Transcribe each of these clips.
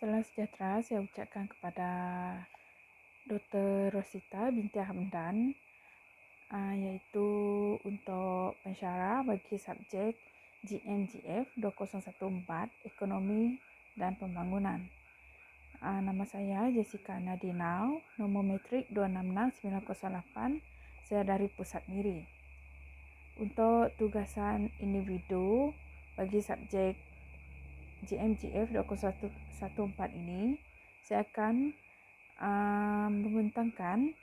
Salam sejahtera saya ucapkan kepada Dr. Rosita binti Hamdan, iaitu untuk pensyarah bagi subjek GMGF 2014 Ekonomi dan Pembangunan. Nama saya Jessica Nadinau, nombor metrik 266908, saya dari Pusat Miri. Untuk tugasan individu bagi subjek GMGF 2014 ini, saya akan membentangkan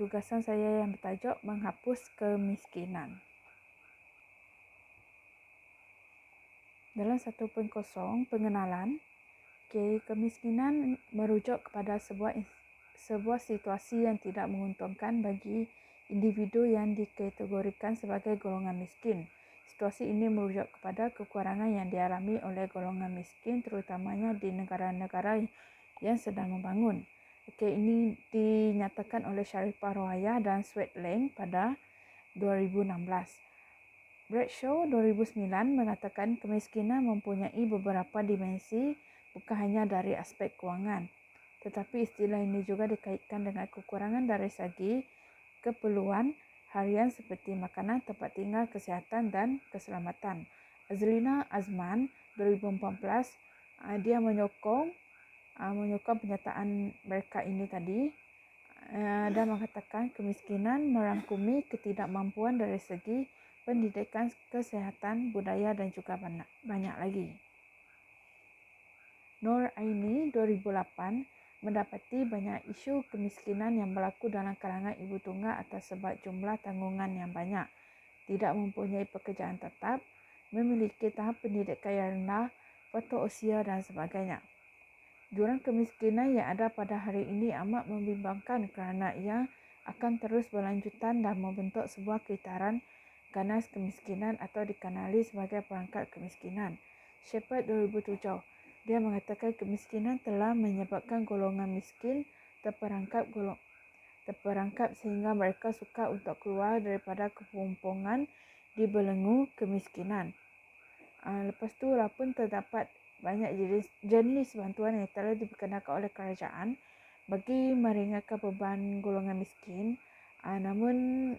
tugasan saya yang bertajuk menghapus kemiskinan. Dalam 1.0 pengenalan, kemiskinan merujuk kepada sebuah situasi yang tidak menguntungkan bagi individu yang dikategorikan sebagai golongan miskin. Situasi ini merujuk kepada kekurangan yang dialami oleh golongan miskin, terutamanya di negara-negara yang sedang membangun. Ini dinyatakan oleh Sharifah Rohaya dan Swetland pada 2016. Bradshaw 2009 mengatakan kemiskinan mempunyai beberapa dimensi, bukan hanya dari aspek kewangan. Tetapi istilah ini juga dikaitkan dengan kekurangan dari segi keperluan harian seperti makanan, tempat tinggal, kesihatan dan keselamatan. Azlina Azman 2014 dia menyokong pernyataan mereka ini tadi dan mengatakan kemiskinan merangkumi ketidakmampuan dari segi pendidikan, kesihatan, budaya dan juga banyak lagi. Nur Aini 2008 mendapati banyak isu kemiskinan yang berlaku dalam kalangan ibu tunggal atas sebab jumlah tanggungan yang banyak, tidak mempunyai pekerjaan tetap, memiliki tahap pendidikan yang rendah, faktor usia dan sebagainya. Jurang kemiskinan yang ada pada hari ini amat membimbangkan kerana ia akan terus berlanjutan dan membentuk sebuah kitaran ganas kemiskinan atau dikenali sebagai perangkap kemiskinan. Shepard 2007 dia mengatakan kemiskinan telah menyebabkan golongan miskin terperangkap sehingga mereka sukar untuk keluar daripada kepumpungan di belenggu kemiskinan. Lepas tu walaupun terdapat banyak jenis bantuan yang telah diperkenalkan oleh kerajaan bagi meringankan beban golongan miskin, namun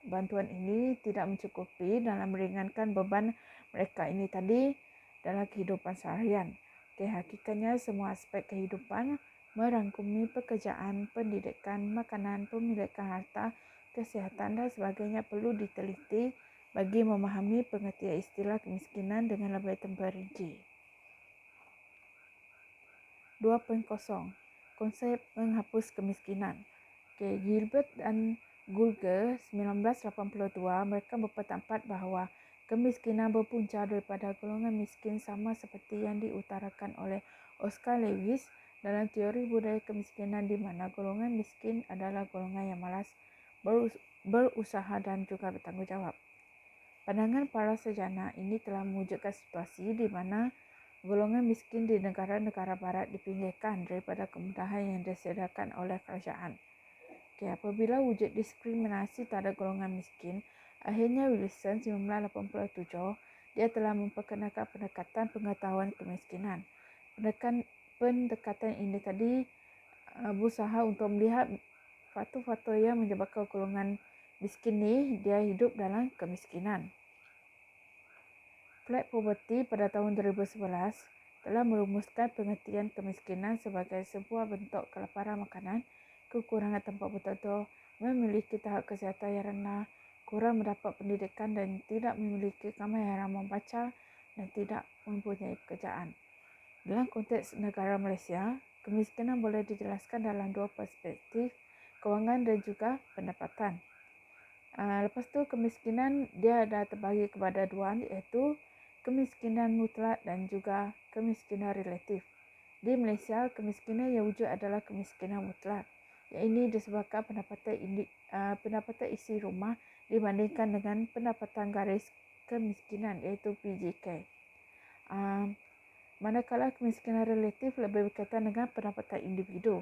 bantuan ini tidak mencukupi dalam meringankan beban mereka ini tadi dalam kehidupan seharian. Hakikatnya semua aspek kehidupan merangkumi pekerjaan, pendidikan, makanan, pemilikan harta, kesihatan dan sebagainya perlu diteliti bagi memahami pengertian istilah kemiskinan dengan lebih terperinci. 2.0 Konsep menghapus kemiskinan. Gilbert dan Gulger 1982 mereka berpendapat bahawa kemiskinan berpunca daripada golongan miskin sama seperti yang diutarakan oleh Oscar Lewis dalam teori budaya kemiskinan, di mana golongan miskin adalah golongan yang malas berusaha dan juga bertanggungjawab. Pandangan para sarjana ini telah mewujudkan situasi di mana golongan miskin di negara-negara barat dipinggirkan daripada kemudahan yang disediakan oleh kerajaan. Apabila wujud diskriminasi terhadap golongan miskin, akhirnya Wilson 1987 dia telah memperkenalkan pendekatan pengetahuan kemiskinan. Pendekatan ini tadi berusaha untuk melihat faktor-faktor yang menyebabkan golongan miskin ni dia hidup dalam kemiskinan. Flat Poverty pada tahun 2011 telah merumuskan pengertian kemiskinan sebagai sebuah bentuk kelaparan makanan, kekurangan tempat berteduh, memiliki tahap kesihatan yang rendah, kurang mendapat pendidikan dan tidak memiliki kemahiran membaca dan tidak mempunyai pekerjaan. Dalam konteks negara Malaysia, kemiskinan boleh dijelaskan dalam dua perspektif, kewangan dan juga pendapatan. Lepas tu kemiskinan dia ada terbagi kepada dua, iaitu kemiskinan mutlak dan juga kemiskinan relatif. Di Malaysia, kemiskinan yang wujud adalah kemiskinan mutlak. Yang ini disebabkan pendapatan isi rumah dibandingkan dengan pendapatan garis kemiskinan, iaitu PGK. Manakala kemiskinan relatif lebih berkaitan dengan pendapatan individu.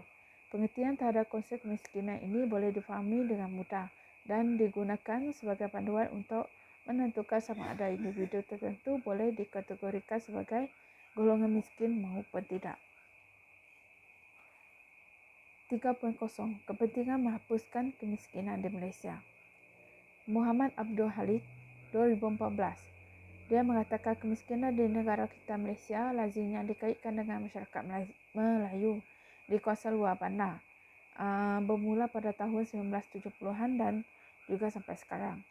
Pengertian terhadap konsep kemiskinan ini boleh difahami dengan mudah dan digunakan sebagai panduan untuk menentukan sama ada individu tertentu boleh dikategorikan sebagai golongan miskin maupun tidak. 3.0 Kepentingan menghapuskan kemiskinan di Malaysia. Muhammad Abdul Halid, 2014. Dia mengatakan kemiskinan di negara kita Malaysia lazimnya dikaitkan dengan masyarakat Melayu di kawasan luar bandar. Bermula pada tahun 1970-an dan juga sampai sekarang.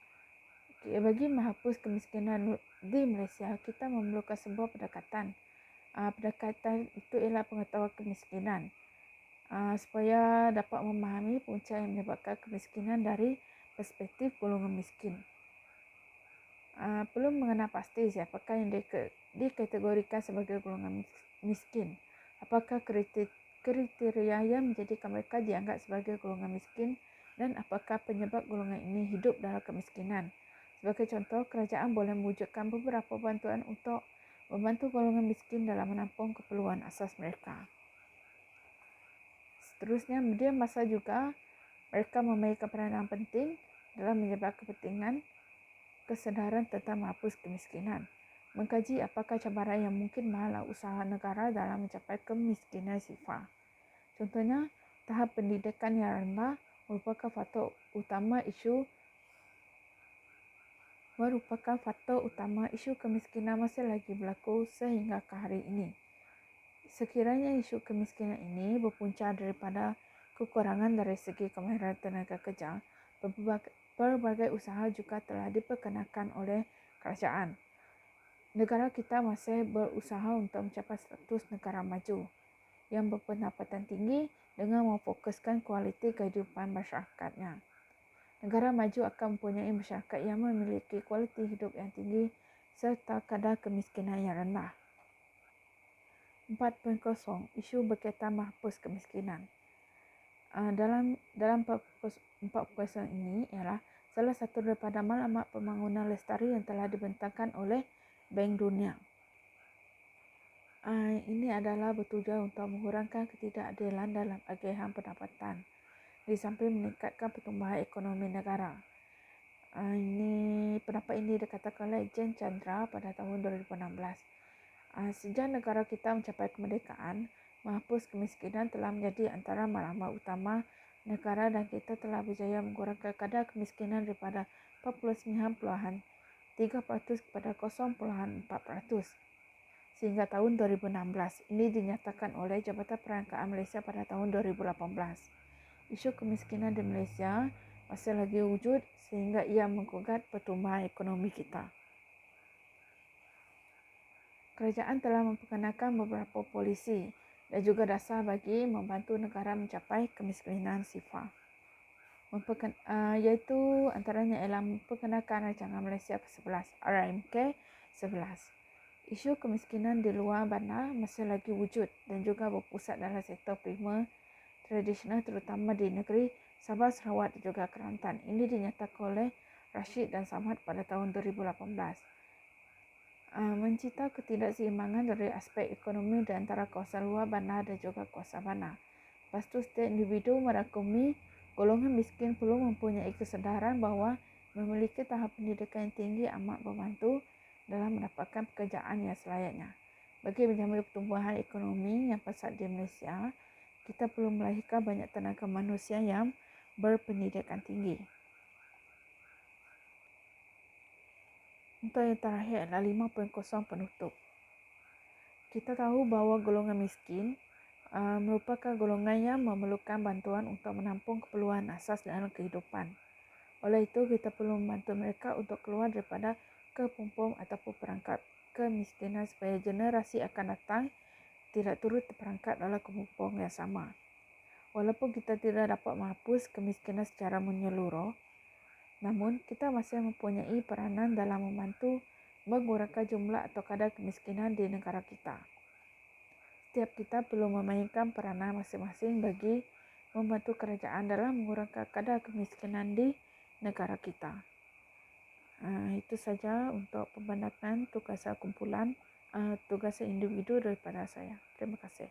Bagi menghapus kemiskinan di Malaysia, kita memerlukan sebuah pendekatan. Pendekatan itu ialah pengetahuan kemiskinan. Supaya dapat memahami punca yang menyebabkan kemiskinan dari perspektif golongan miskin. Perlu mengenal pasti siapakah yang dikategorikan sebagai golongan miskin. Apakah kriteria yang menjadikan mereka dianggap sebagai golongan miskin dan apakah penyebab golongan ini hidup dalam kemiskinan. Sebagai contoh, kerajaan boleh mewujudkan beberapa bantuan untuk membantu golongan miskin dalam menampung keperluan asas mereka. Seterusnya, media massa juga mereka memainkan peranan penting dalam menyebar kepentingan kesedaran tentang menghapus kemiskinan. Mengkaji apakah cabaran yang mungkin menghalang usaha negara dalam mencapai kemiskinan sifar. Contohnya, tahap pendidikan yang rendah merupakan faktor utama isu kemiskinan masih lagi berlaku sehingga ke hari ini. Sekiranya isu kemiskinan ini berpunca daripada kekurangan dari segi kemahiran tenaga kerja, berbagai usaha juga telah diperkenalkan oleh kerajaan. Negara kita masih berusaha untuk mencapai status negara maju yang berpendapatan tinggi dengan memfokuskan kualiti kehidupan masyarakatnya. Negara maju akan mempunyai masyarakat yang memiliki kualiti hidup yang tinggi serta kadar kemiskinan yang rendah. 4.0 Isu berkaitan menghapus kemiskinan. Dalam 4.0 ini ialah salah satu daripada maklumat pembangunan lestari yang telah dibentangkan oleh Bank Dunia. Ini adalah bertujuan untuk mengurangkan ketidakadilan dalam agihan pendapatan di samping meningkatkan pertumbuhan ekonomi negara. Pendapat ini dikatakan oleh Jen Chandra pada tahun 2016. Sejak negara kita mencapai kemerdekaan, menghapus kemiskinan telah menjadi antara maklumat utama negara dan kita telah berjaya mengurangkan kadar kemiskinan daripada 49.3% kepada 0.4% sehingga tahun 2016. Ini dinyatakan oleh Jabatan Perangkaan Malaysia pada tahun 2018. Isu kemiskinan di Malaysia masih lagi wujud sehingga ia menggugat pertumbuhan ekonomi kita. Kerajaan telah memperkenalkan beberapa polisi dan juga dasar bagi membantu negara mencapai kemiskinan sifar. Iaitu antaranya ialah memperkenalkan Rancangan Malaysia ke-11, RMK 11. Isu kemiskinan di luar bandar masih lagi wujud dan juga berpusat dalam sektor primer tradisional terutama di negeri Sabah, Sarawak dan juga Kelantan. Ini dinyatakan oleh Rashid dan Samad pada tahun 2018. Mencipta ketidakseimbangan dari aspek ekonomi di antara kawasan luar bandar dan juga kawasan bandar. Lepas tu, setiap individu merangkumi golongan miskin perlu mempunyai kesedaran bahawa memiliki tahap pendidikan yang tinggi amat membantu dalam mendapatkan pekerjaan yang selayaknya. Bagi menjamin pertumbuhan ekonomi yang pesat di Malaysia, kita perlu melahirkan banyak tenaga manusia yang berpendidikan tinggi. Untuk yang terakhir adalah 5.0 penutup. Kita tahu bahawa golongan miskin merupakan golongan yang memerlukan bantuan untuk menampung keperluan asas dalam kehidupan. Oleh itu, kita perlu membantu mereka untuk keluar daripada kepompong ataupun perangkap kemiskinan supaya generasi akan datang tidak turut terperangkap dalam kepompong yang sama. Walaupun kita tidak dapat menghapus kemiskinan secara menyeluruh, namun, kita masih mempunyai peranan dalam membantu mengurangkan jumlah atau kadar kemiskinan di negara kita. Setiap kita perlu memainkan peranan masing-masing bagi membantu kerajaan dalam mengurangkan kadar kemiskinan di negara kita. Itu saja untuk pembendakan tugasan kumpulan tugasan individu daripada saya. Terima kasih.